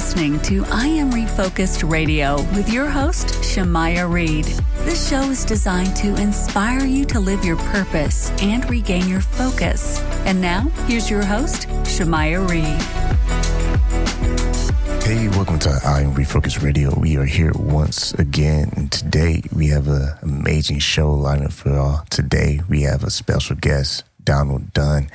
listening to I Am Refocused Radio with your host, Shamaya Reed. This show is designed to inspire you to live your purpose and regain your focus. And now, here's your host, Shamaya Reed. Hey, welcome to I Am Refocused Radio. We are here once again, and today we have an amazing show lined up for y'all. Today we have a special guest, Dunn.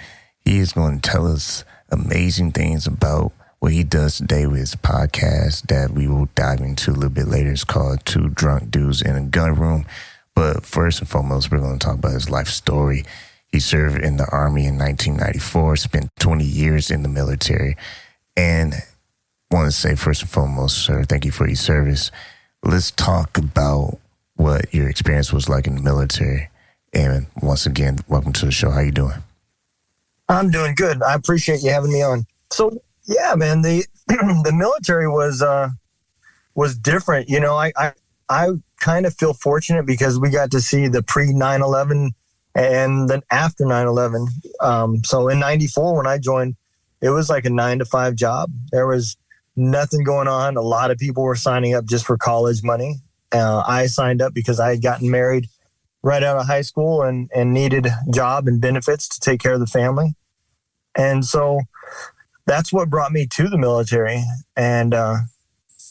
He is going to tell us amazing things about what he does today with his podcast that we will dive into a little bit later. It's called Two Drunk Dudes in a Gun Room. But first and foremost, we're going to talk about his life story. He served in the Army in 1994, spent 20 years in the military. And I want to say first and foremost, sir, thank you for your service. Let's talk about what your experience was like in the military. And once again, welcome to the show. How you doing? I'm doing good. I appreciate you having me on. So, yeah, man, the military was different. You know, I kind of feel fortunate because we got to see the pre-9/11 and then after 9/11. So in 94, when I joined, it was like a 9-to-5 job. There was nothing going on. A lot of people were signing up just for college money. I signed up because I had gotten married right out of high school and needed a job and benefits to take care of the family. And so that's what brought me to the military. And,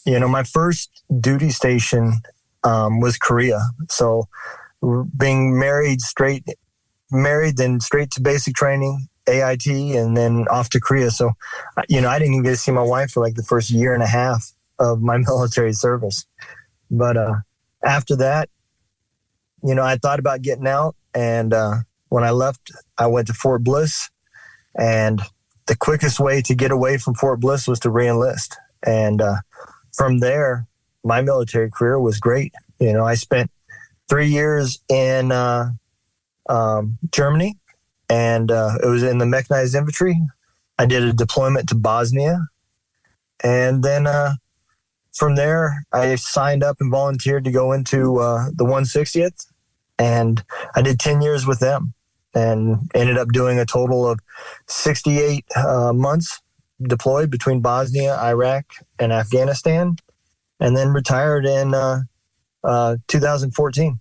my first duty station was Korea. So being married, then straight to basic training, AIT, and then off to Korea. So, I didn't even get to see my wife for like the first year and a half of my military service. But after that, I thought about getting out. And when I left, I went to Fort Bliss. And the quickest way to get away from Fort Bliss was to re-enlist. And from there, my military career was great. I spent 3 years in Germany, and it was in the mechanized infantry. I did a deployment to Bosnia. And then from there, I signed up and volunteered to go into the 160th. And I did 10 years with them and ended up doing a total of 68 months deployed between Bosnia, Iraq, and Afghanistan, and then retired in 2014.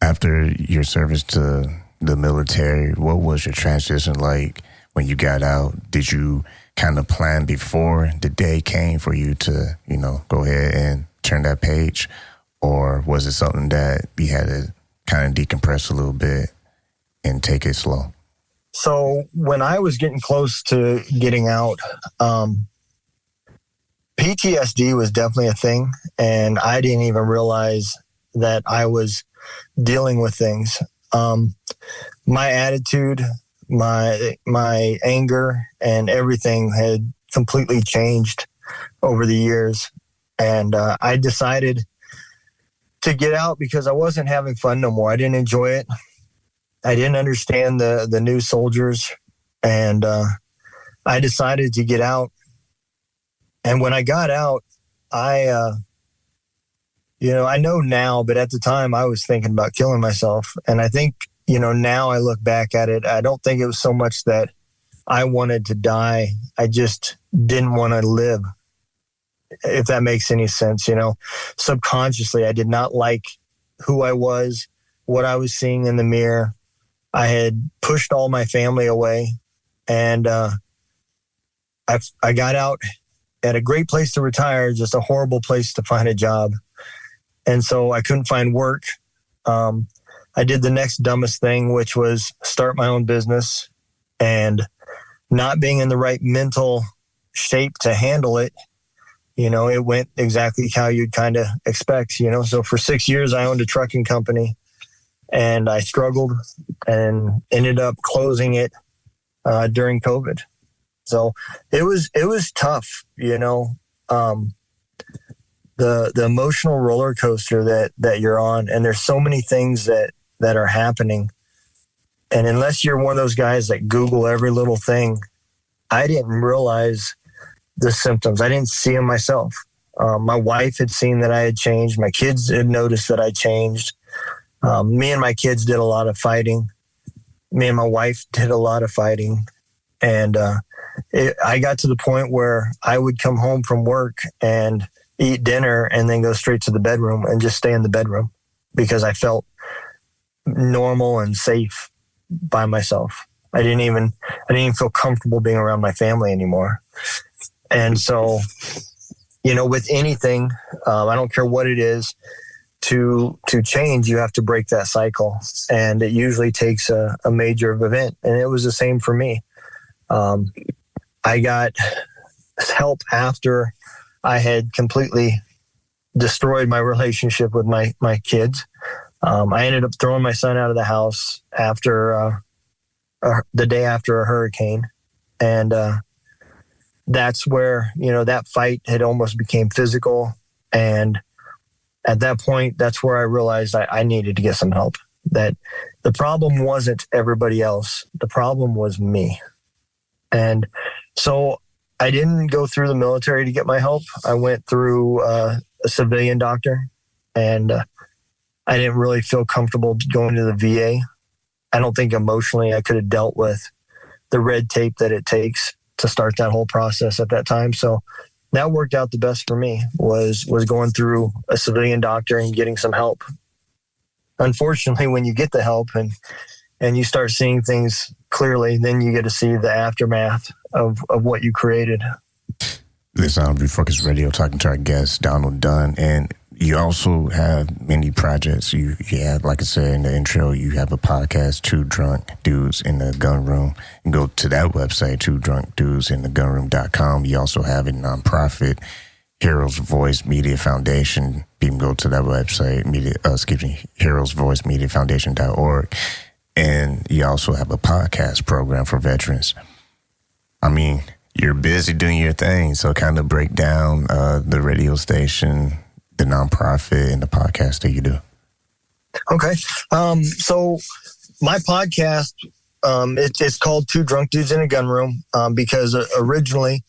After your service to the military, what was your transition like when you got out? Did you kind of plan before the day came for you to, go ahead and turn that page? Or was it something that you had to kind of decompress a little bit and take it slow? So when I was getting close to getting out, PTSD was definitely a thing. And I didn't even realize that I was dealing with things. My attitude, my anger, and everything had completely changed over the years. And I decided to get out because I wasn't having fun no more. I didn't enjoy it. I didn't understand the new soldiers. And I decided to get out. And when I got out, I know now, but at the time I was thinking about killing myself. And I think, now I look back at it, I don't think it was so much that I wanted to die. I just didn't want to live, if that makes any sense. Subconsciously, I did not like who I was, what I was seeing in the mirror. I had pushed all my family away, and I got out at a great place to retire, just a horrible place to find a job. And so I couldn't find work. I did the next dumbest thing, which was start my own business, and not being in the right mental shape to handle it. It went exactly how you'd kind of expect, So for 6 years, I owned a trucking company, and I struggled and ended up closing it during COVID. So it was tough, the emotional roller coaster that you're on. And there's so many things that are happening. And unless you're one of those guys that Google every little thing, I didn't realize the symptoms. I didn't see them myself. My wife had seen that I had changed. My kids had noticed that I changed. Me and my kids did a lot of fighting. Me and my wife did a lot of fighting. And I got to the point where I would come home from work and eat dinner and then go straight to the bedroom and just stay in the bedroom because I felt normal and safe by myself. I didn't even feel comfortable being around my family anymore. And so, with anything, I don't care what it is, to change, you have to break that cycle. And it usually takes a major event. And it was the same for me. I got help after I had completely destroyed my relationship with my kids. I ended up throwing my son out of the house after the day after a hurricane. And that's where, that fight had almost became physical. And at that point, that's where I realized I needed to get some help. That the problem wasn't everybody else. The problem was me. And so I didn't go through the military to get my help. I went through a civilian doctor, and I didn't really feel comfortable going to the VA. I don't think emotionally I could have dealt with the red tape that it takes to start that whole process at that time. So that worked out the best for me was going through a civilian doctor and getting some help. Unfortunately, when you get the help and you start seeing things clearly, then you get to see the aftermath of what you created. This is Refocus Radio, talking to our guest, Dunn. And you also have many projects. You have, like I said in the intro, you have a podcast, Two Drunk Dudes in the Gun Room. And go to that website, twodrunkdudesinthegunroom.com. You also have a nonprofit, Heroes Voice Media Foundation. You can go to that website, heroesvoicemediafoundation.org. And you also have a podcast program for veterans. I mean, you're busy doing your thing, so kind of break down the radio station, the nonprofit, and the podcast that you do. Okay. So my podcast, it's called Two Drunk Dudes in a Gun Room because originally,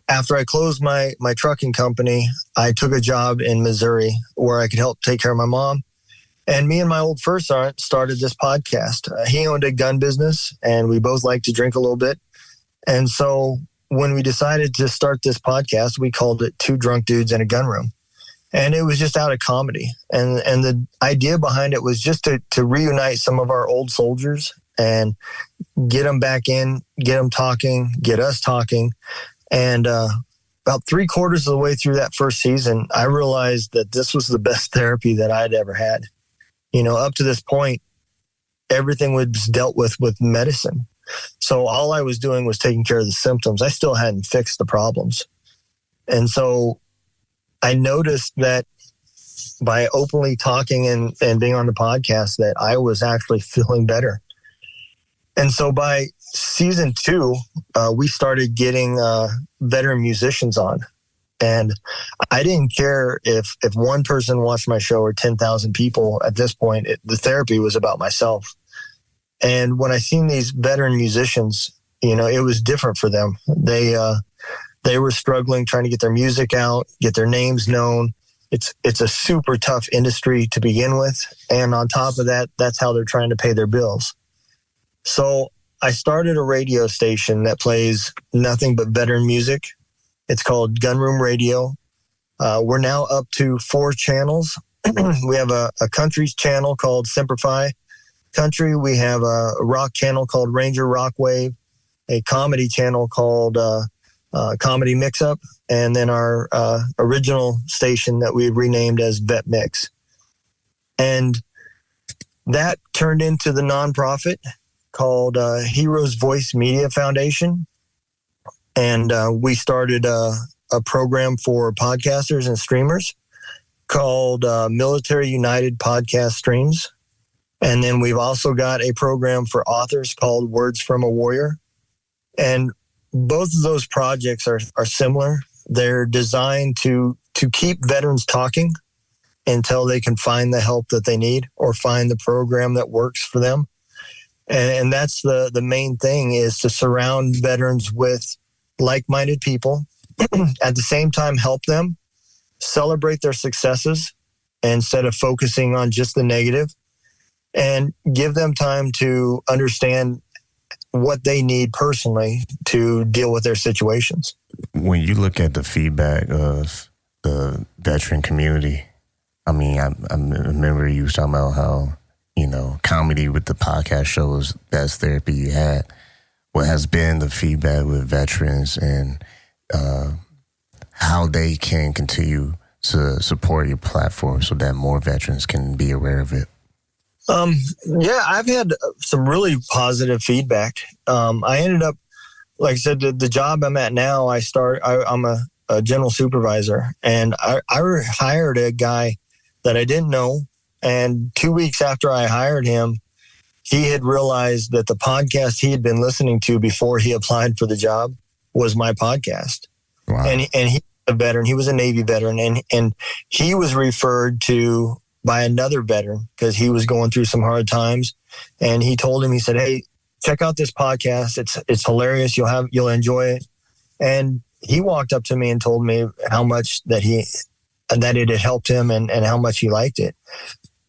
after I closed my trucking company, I took a job in Missouri where I could help take care of my mom. And me and my old first sergeant started this podcast. He owned a gun business, and we both liked to drink a little bit. And so when we decided to start this podcast, we called it Two Drunk Dudes in a Gun Room. And it was just out of comedy. And the idea behind it was just to reunite some of our old soldiers and get them back in, get them talking, get us talking. And about 3/4 of the way through that first season, I realized that this was the best therapy that I'd ever had. Up to this point, everything was dealt with medicine. So all I was doing was taking care of the symptoms. I still hadn't fixed the problems. And so I noticed that by openly talking and being on the podcast that I was actually feeling better. And so by season 2, we started getting veteran musicians on. And I didn't care if one person watched my show or 10,000 people. At this point, the therapy was about myself. And when I seen these veteran musicians, it was different for them. They were struggling trying to get their music out, get their names known. It's a super tough industry to begin with. And on top of that, that's how they're trying to pay their bills. So I started a radio station that plays nothing but veteran music. It's called Gunroom Radio. We're now up to 4 channels. We have a country's channel called Simplify Country. We have a rock channel called Ranger Rock Wave, a comedy channel called Comedy Mix Up, and then our original station that we renamed as Vet Mix. And that turned into the nonprofit called Heroes Voice Media Foundation. And we started a program for podcasters and streamers called Military United Podcast Streams. And then we've also got a program for authors called Words from a Warrior. And both of those projects are similar. They're designed to keep veterans talking until they can find the help that they need or find the program that works for them. And that's the main thing, is to surround veterans with like-minded people, at the same time help them, celebrate their successes instead of focusing on just the negative, and give them time to understand what they need personally to deal with their situations. When you look at the feedback of the veteran community, I mean, I remember you was talking about how, comedy with the podcast show was best therapy you had. What has been the feedback with veterans and how they can continue to support your platform so that more veterans can be aware of it? Yeah, I've had some really positive feedback. I ended up, like I said, the job I'm at now, I'm a general supervisor, and I hired a guy that I didn't know. And 2 weeks after I hired him, he had realized that the podcast he had been listening to before he applied for the job was my podcast. Wow. And he's a veteran. He was a Navy veteran, and he was referred to by another veteran because he was going through some hard times. And he told him, he said, "Hey, check out this podcast. It's hilarious. You'll enjoy it." And he walked up to me and told me how much that it had helped him and how much he liked it.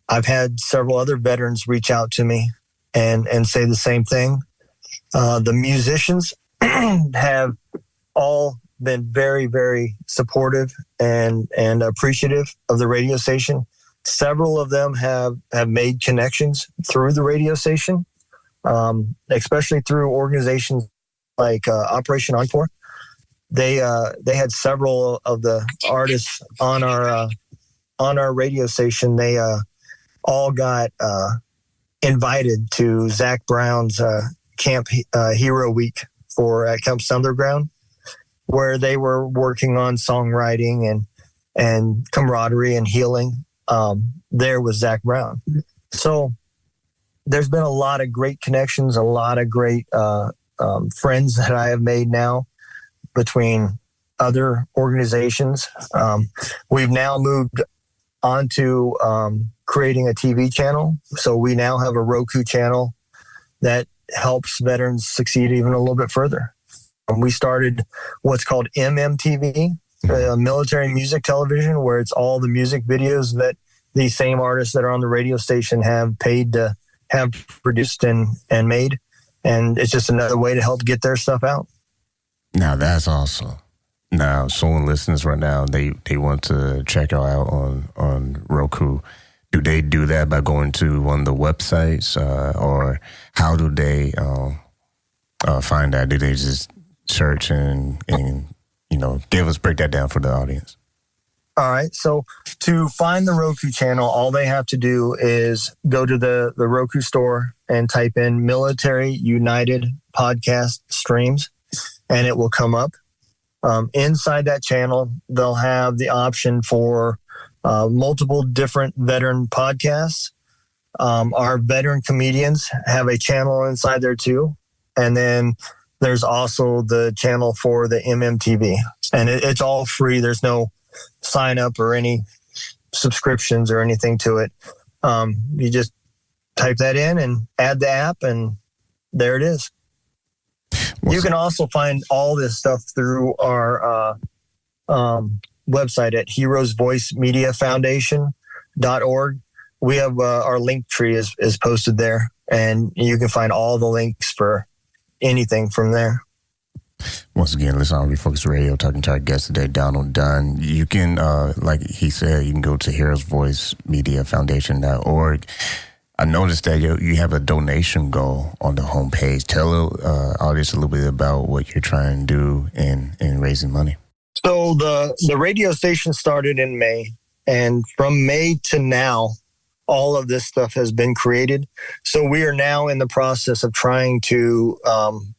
I've had several other veterans reach out to me and say the same thing. The musicians have all been very, very supportive and appreciative of the radio station. Several of them have made connections through the radio station, especially through organizations like Operation Encore. They had several of the artists on our radio station. They all got invited to Zach Brown's Camp Hero Week at Camp Sunderground, where they were working on songwriting and camaraderie and healing. There was Zach Brown. So there's been a lot of great connections, a lot of great friends that I have made now between other organizations. We've now moved on to creating a TV channel. So we now have a Roku channel that helps veterans succeed even a little bit further. We started what's called MMTV, military music television, where it's all the music videos that these same artists that are on the radio station have paid to have produced and made. And it's just another way to help get their stuff out. Now, that's awesome. Now, someone listens right now, they want to check you out on Roku. Do they do that by going to one of the websites, or how do they find that? Do they just search and break that down for the audience? All right. So to find the Roku channel, all they have to do is go to the Roku store and type in Military United Podcast Streams, and it will come up. Inside that channel, they'll have the option for multiple different veteran podcasts. Our veteran comedians have a channel inside there too. And then there's also the channel for the MMTV. And it's all free. There's no sign up or any subscriptions or anything to it. You just type that in and add the app, and there it is. You can also find all this stuff through our website at heroesvoicemediafoundation.org. We have our link tree is posted there, and you can find all the links for anything from there. Once again, listen on Refocus Radio, talking to our guest today, Dunn. You can, like he said, you can go to heroesvoicemediafoundation.org. I noticed that you have a donation goal on the homepage. Tell the audience a little bit about what you're trying to do in raising money. So the radio station started in May, and from May to now, all of this stuff has been created. So we are now in the process of trying to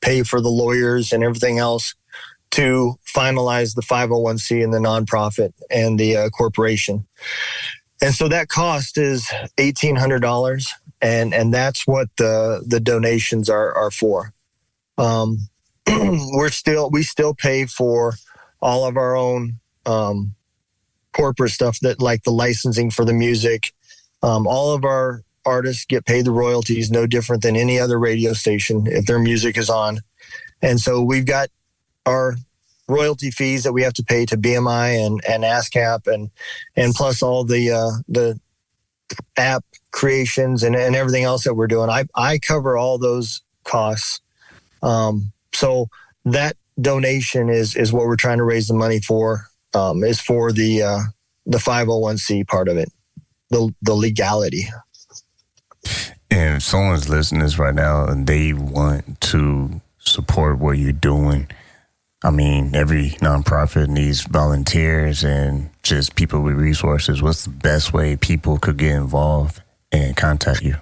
pay for the lawyers and everything else to finalize the 501c and the nonprofit and the corporation. And so that cost is $1,800, and that's what the donations are for. We still pay for all of our own corporate stuff, that like the licensing for the music. All of our artists get paid the royalties, no different than any other radio station if their music is on. And so we've got our royalty fees that we have to pay to BMI and ASCAP and plus all the app creations and everything else that we're doing. I cover all those costs So that donation is what we're trying to raise the money for, is for the 501c part of it, the legality. And if someone's listening to this right now and they want to support what you're doing, I mean, every nonprofit needs volunteers and just people with resources. What's the best way people could get involved and contact you?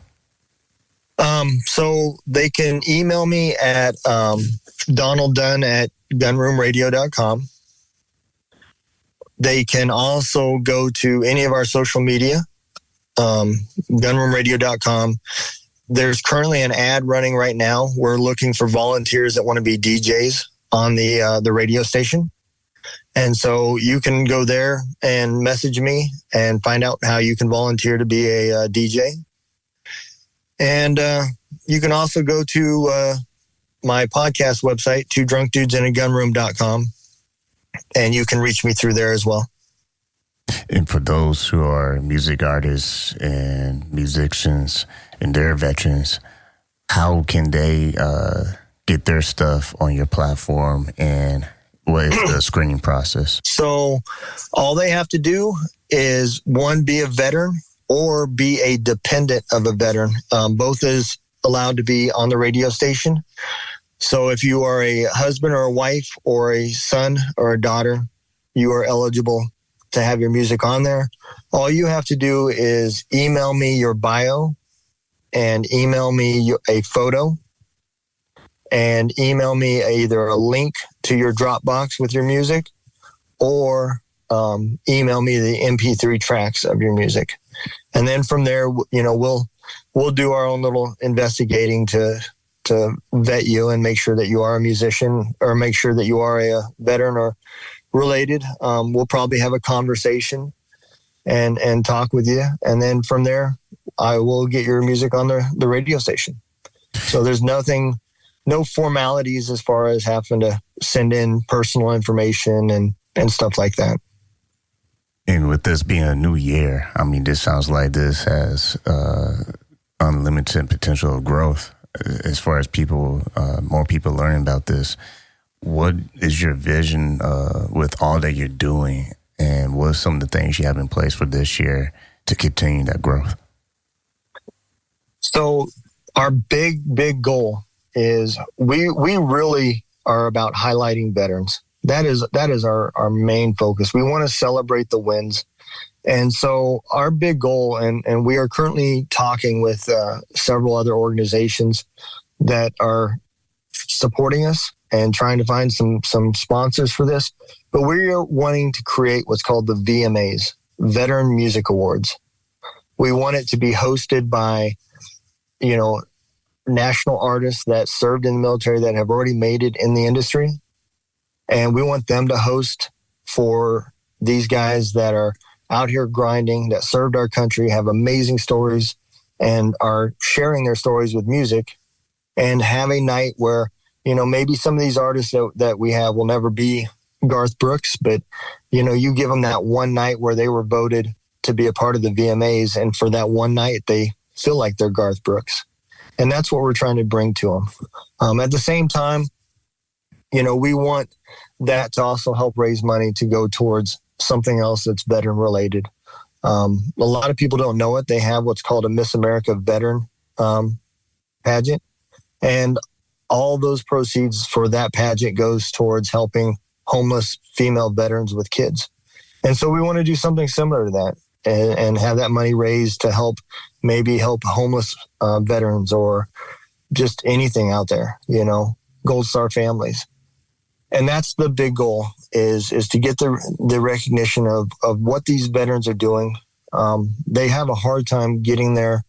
So they can email me at donalddunn@gunroomradio.com. They can also go to any of our social media, gunroomradio.com. There's currently an ad running right now. We're looking for volunteers that want to be DJs on the radio station. And so you can go there and message me and find out how you can volunteer to be a DJ. And you can also go to my podcast website, twodrunkdudesinAgunroom.com, and you can reach me through there as well. And for those who are music artists and musicians and they're veterans, how can they get their stuff on your platform, and what is the screening process? So all they have to do is, one, be a veteran or be a dependent of a veteran. Both is allowed to be on the radio station. So if you are a husband or a wife or a son or a daughter, you are eligible to have your music on there. All you have to do is email me your bio and email me a photo and email me either a link to your Dropbox with your music, or email me the MP3 tracks of your music. And then from there, we'll do our own little investigating to vet you and make sure that you are a musician, or make sure that you are a veteran or related. We'll probably have a conversation and talk with you. And then from there, I will get your music on the radio station. So there's no formalities as far as having to send in personal information and stuff like that. And with this being a new year, I mean, this sounds like this has unlimited potential of growth as far as more people learning about this. What is your vision with all that you're doing, and what are some of the things you have in place for this year to continue that growth? So our big goal is we really are about highlighting veterans. That is our main focus. We want to celebrate the wins. And so our big goal, and we are currently talking with several other organizations that are supporting us and trying to find some sponsors for this. But we're wanting to create what's called the VMAs, Veteran Music Awards. We want it to be hosted by, national artists that served in the military that have already made it in the industry. And we want them to host for these guys that are out here grinding, that served our country, have amazing stories, and are sharing their stories with music, and have a night where, maybe some of these artists that we have will never be Garth Brooks, but, you give them that one night where they were voted to be a part of the VMAs. And for that one night, they feel like they're Garth Brooks. And that's what we're trying to bring to them. At the same time, we want that to also help raise money to go towards something else that's veteran related. A lot of people don't know it. They have what's called a Miss America Veteran pageant. And all those proceeds for that pageant goes towards helping homeless female veterans with kids. And so we want to do something similar to that and have that money raised to help homeless veterans, or just anything out there, Gold Star families. And that's the big goal, is to get the recognition of what these veterans are doing. They have a hard time getting their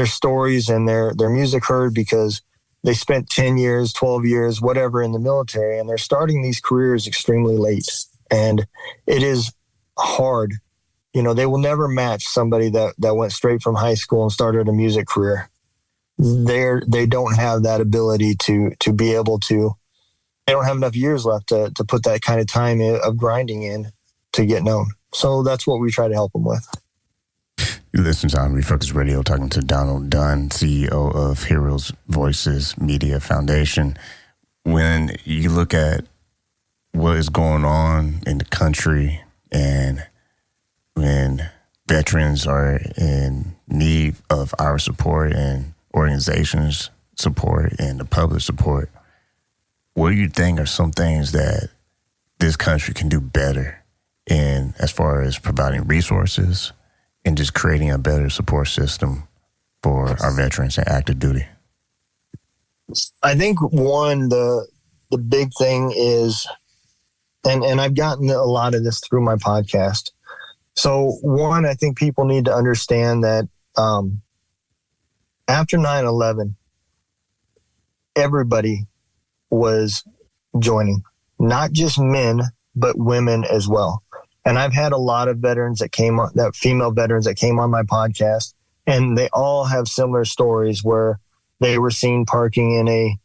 stories and their music heard because they spent 10 years, 12 years, whatever in the military, and they're starting these careers extremely late. And it is hard. They will never match somebody that went straight from high school and started a music career. They don't have that ability to be able to. They don't have enough years left to put that kind of time of grinding in to get known. So that's what we try to help them with. You listen to Refocus Radio, talking to Donald Dunn, CEO of Heroes Voices Media Foundation. when you look at what is going on in the country and when veterans are in need of our support and organizations' support and the public support, what do you think are some things that this country can do better in as far as providing resources and just creating a better support system for our veterans and active duty? I think the big thing is, and I've gotten a lot of this through my podcast. So one, I think people need to understand that after 9/11, everybody was joining, not just men, but women as well. And I've had a lot of veterans female veterans that came on my podcast, and they all have similar stories where they were seen parking in a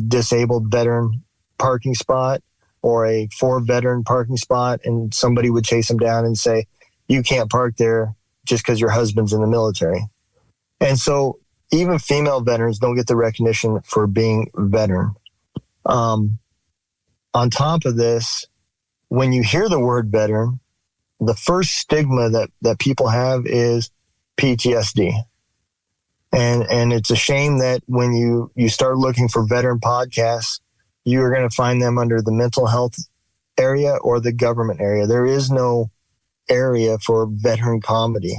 disabled veteran parking spot or for veteran parking spot, and somebody would chase them down and say, "You can't park there just because your husband's in the military." And so even female veterans don't get the recognition for being veteran. On top of this, when you hear the word veteran, the first stigma that people have is PTSD. And it's a shame that when you start looking for veteran podcasts, you are going to find them under the mental health area or the government area. There is no area for veteran comedy.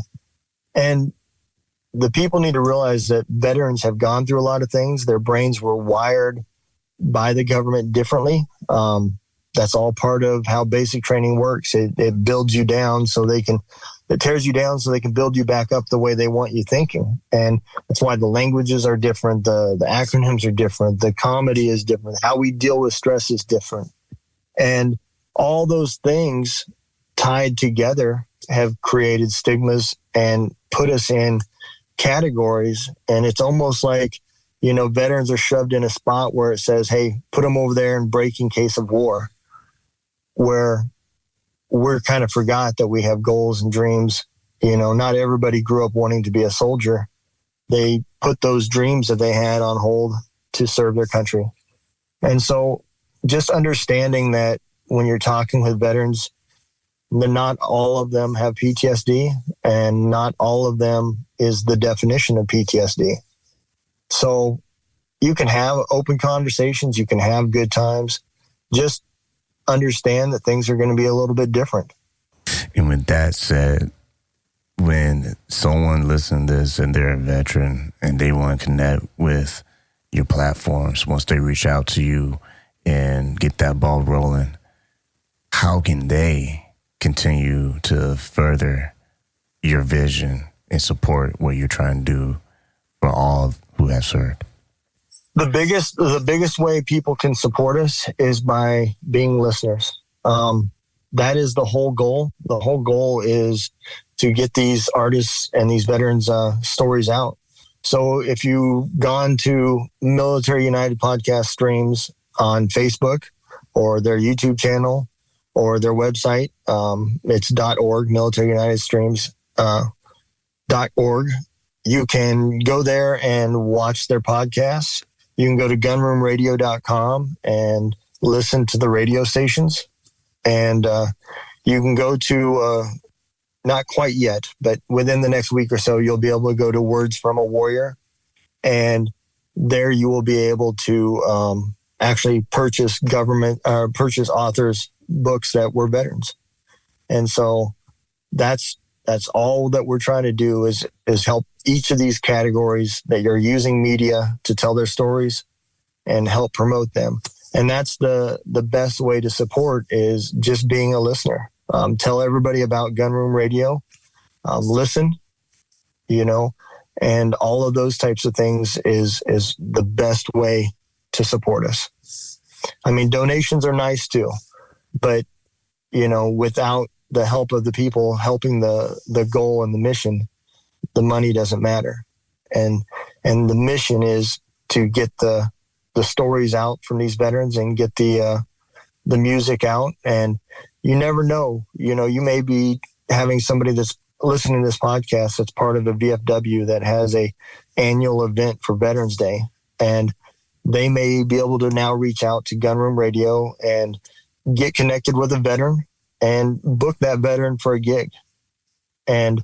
And the people need to realize that veterans have gone through a lot of things. Their brains were wired by the government differently. That's all part of how basic training works. It builds you down it tears you down so they can build you back up the way they want you thinking. And that's why the languages are different. The acronyms are different. The comedy is different. How we deal with stress is different. And all those things tied together have created stigmas and put us in categories. And it's almost like, veterans are shoved in a spot where it says, "Hey, put them over there and break in case of war," where we're kind of forgot that we have goals and dreams. Not everybody grew up wanting to be a soldier. They put those dreams that they had on hold to serve their country. And so just understanding that when you're talking with veterans, not all of them have PTSD, and not all of them is the definition of PTSD. So you can have open conversations, you can have good times. Just understand that things are going to be a little bit different. And with that said, when someone listens to this and they're a veteran and they want to connect with your platforms, once they reach out to you and get that ball rolling, how can they continue to further your vision and support what you're trying to do for all who have served? The biggest way people can support us is by being listeners. That is the whole goal. The whole goal is to get these artists and these veterans' stories out. So if you've gone to Military United podcast streams on Facebook or their YouTube channel or their website, it's .org, Military United Streams .org. You can go there and watch their podcasts. You can go to gunroomradio.com and listen to the radio stations. And you can go to, not quite yet, but within the next week or so, you'll be able to go to Words from a Warrior. And there you will be able to actually purchase authors' books that were veterans. And so that's all that we're trying to do is help each of these categories that you're using media to tell their stories and help promote them. And that's the best way to support is just being a listener. Tell everybody about Gunroom Radio. Listen, and all of those types of things is the best way to support us. I mean, donations are nice too, but without the help of the people helping the goal and the mission, the money doesn't matter. And the mission is to get the stories out from these veterans and get the music out. And you never know, you may be having somebody that's listening to this podcast that's part of a VFW that has a annual event for Veterans Day. And they may be able to now reach out to Gunroom Radio and get connected with a veteran and book that veteran for a gig. And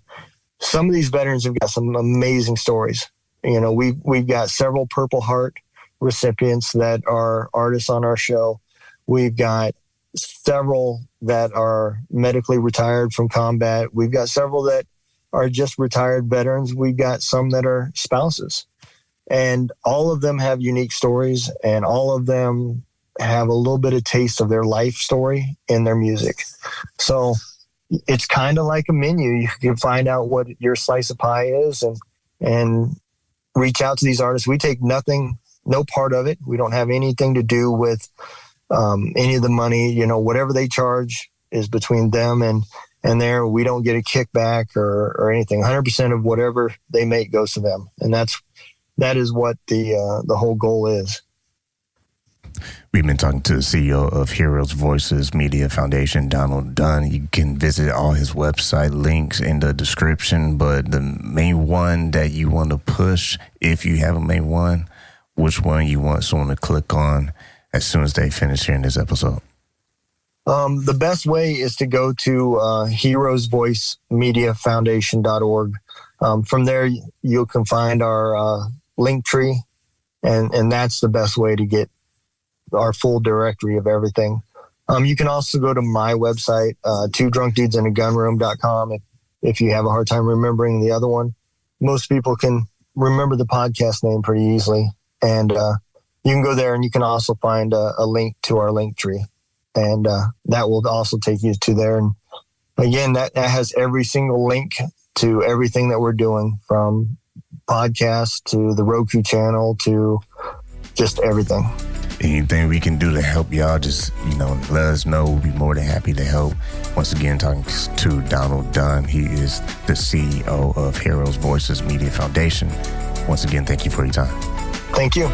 some of these veterans have got some amazing stories. You know, we've got several Purple Heart recipients that are artists on our show. We've got several that are medically retired from combat. We've got several that are just retired veterans. We've got some that are spouses. And all of them have unique stories, and all of them have a little bit of taste of their life story in their music. So it's kind of like a menu. You can find out what your slice of pie is and reach out to these artists. We take nothing, no part of it. We don't have anything to do with any of the money. You know, whatever they charge is between them and there. We don't get a kickback or anything. 100% of whatever they make goes to them. And that is what the whole goal is. We've been talking to the CEO of Heroes Voices Media Foundation, Dunn. You can visit all his website links in the description, but the main one that you want to push, if you have a main one, which one you want someone to click on as soon as they finish hearing this episode? The best way is to go to heroesvoicemediafoundation.org. From there, you can find our link tree, and that's the best way to get our full directory of everything. You can also go to my website, twodrunkdudesinAgunroom.com, if you have a hard time remembering the other one. Most people can remember the podcast name pretty easily, and you can go there, and you can also find a link to our link tree, and that will also take you to there. And again, that has every single link to everything that we're doing, from podcasts to the Roku channel to just everything. Anything we can do to help y'all, just, let us know. We'll be more than happy to help. Once again, talking to Donald Dunn. He is the CEO of Heroes Voices Media Foundation. Once again, thank you for your time. Thank you.